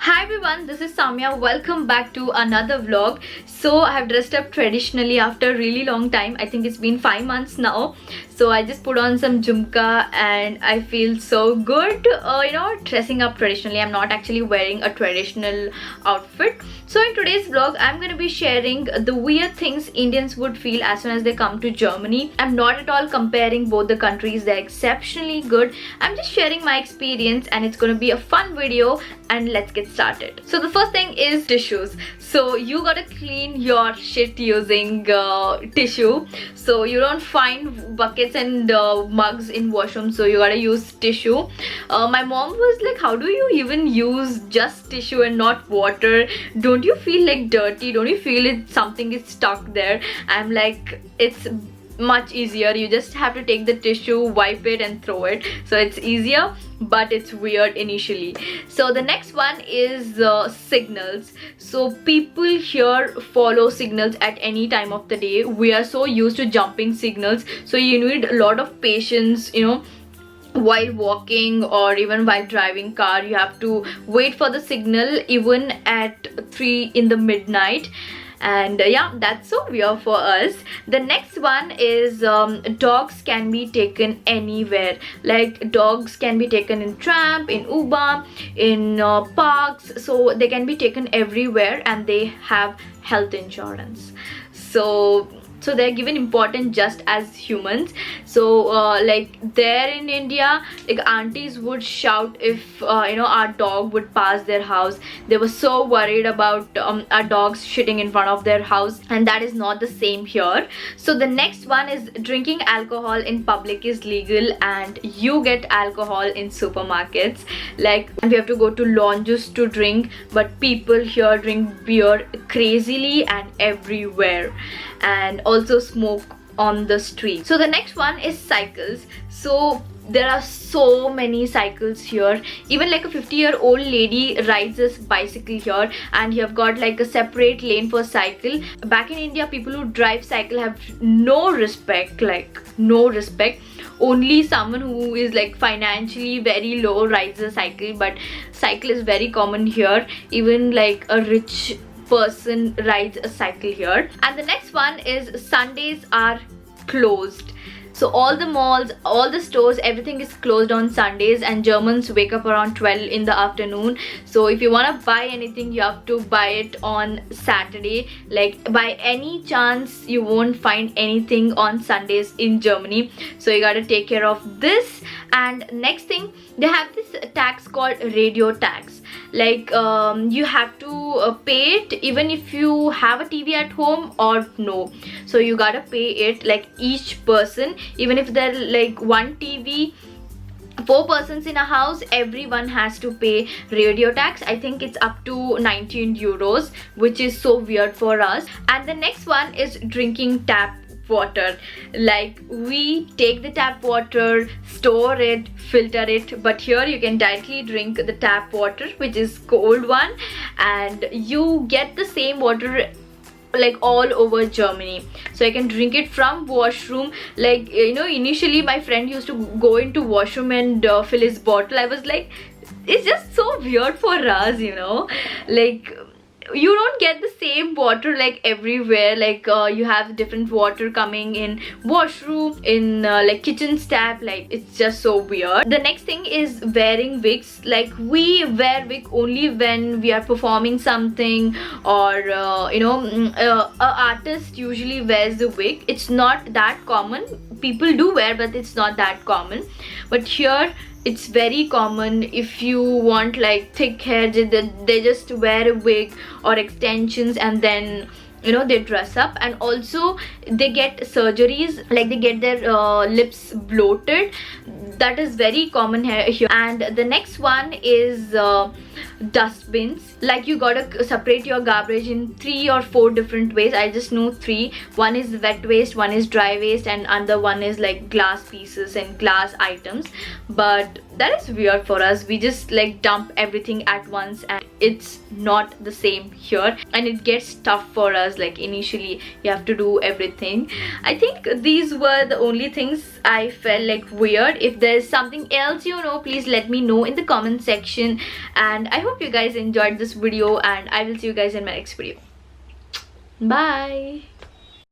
Hi everyone, this is Samya. Welcome back to another vlog. So I have dressed up traditionally after a really long time. I think it's been 5 months now. So I just put on some jhumka and I feel so good, dressing up traditionally. I'm not actually wearing a traditional outfit. So in today's vlog, I'm going to be sharing the weird things Indians would feel as soon as they come to Germany. I'm not at all comparing both the countries. They're exceptionally good. I'm just sharing my experience and it's going to be a fun video, and let's get started. So the first thing is tissues. So you gotta clean your shit using tissue. So you don't find buckets and mugs in washroom, so you gotta use tissue. My mom was like, how do you even use just tissue and not water? Don't you feel like dirty? Don't you feel it something is stuck there? I'm like, it's much easier. You just have to take the tissue, wipe it and throw it. So it's easier, but it's weird initially. So the next one is signals. So people here follow signals at any time of the day. We are so used to jumping signals, so you need a lot of patience, while walking or even while driving car. You have to wait for the signal even at 3 in the midnight. And yeah, that's so weird for us. The next one is dogs can be taken anywhere. Like dogs can be taken in tram, in Uber, in parks. So they can be taken everywhere and they have health insurance. So they're given importance just as humans. So like there in India, like aunties would shout if our dog would pass their house. They were so worried about our dogs shitting in front of their house, and that is not the same here. So the next one is drinking alcohol in public is legal, and you get alcohol in supermarkets. Like, and we have to go to lounges to drink, but people here drink beer crazily and everywhere, and also smoke on the street. So the next one is cycles. So there are so many cycles here. Even like a 50-year-old lady rides a bicycle here, and you have got like a separate lane for cycle. Back in India, people who drive cycle have no respect, like no respect. Only someone who is like financially very low rides a cycle, but cycle is very common here. Even like a rich person rides a cycle here. And the next one is Sundays are closed. So all the malls, all the stores, everything is closed on Sundays, and Germans wake up around 12 in the afternoon. So if you want to buy anything, you have to buy it on Saturday. Like by any chance, you won't find anything on Sundays in Germany. So you got to take care of this. And next thing, they have this tax called radio tax. Like you have to pay it even if you have a TV at home or no. So you gotta pay it, like each person, even if they're like one TV, 4 persons in a house, everyone has to pay radio tax. I think it's up to 19 euros, which is so weird for us. And the next one is drinking tap water. Like we take the tap water, store it, filter it, but here you can directly drink the tap water, which is cold one, and you get the same water like all over Germany. So I can drink it from washroom. Like initially my friend used to go into washroom and fill his bottle. I was like, it's just so weird for us, like you don't get the same water like everywhere. Like you have different water coming in washroom, in like kitchen tap. Like it's just so weird. The next thing is wearing wigs. Like we wear wig only when we are performing something, or a artist usually wears the wig. It's not that common. People do wear, but it's not that common. But here it's very common. If you want like thick hair, they just wear a wig or extensions, and then they dress up. And also they get surgeries, like they get their lips bloated. That is very common here. And the next one is dustbins. Like you gotta separate your garbage in 3 or 4 different ways. I just know 3. One is wet waste, one is dry waste, and another one is like glass pieces and glass items. But that is weird for us. We just like dump everything at once, and it's not the same here, and it gets tough for us. Like initially you have to do everything. I think these were the only things I felt like weird. If there's something else please let me know in the comment section, and and I hope you guys enjoyed this video, and I will see you guys in my next video. Bye.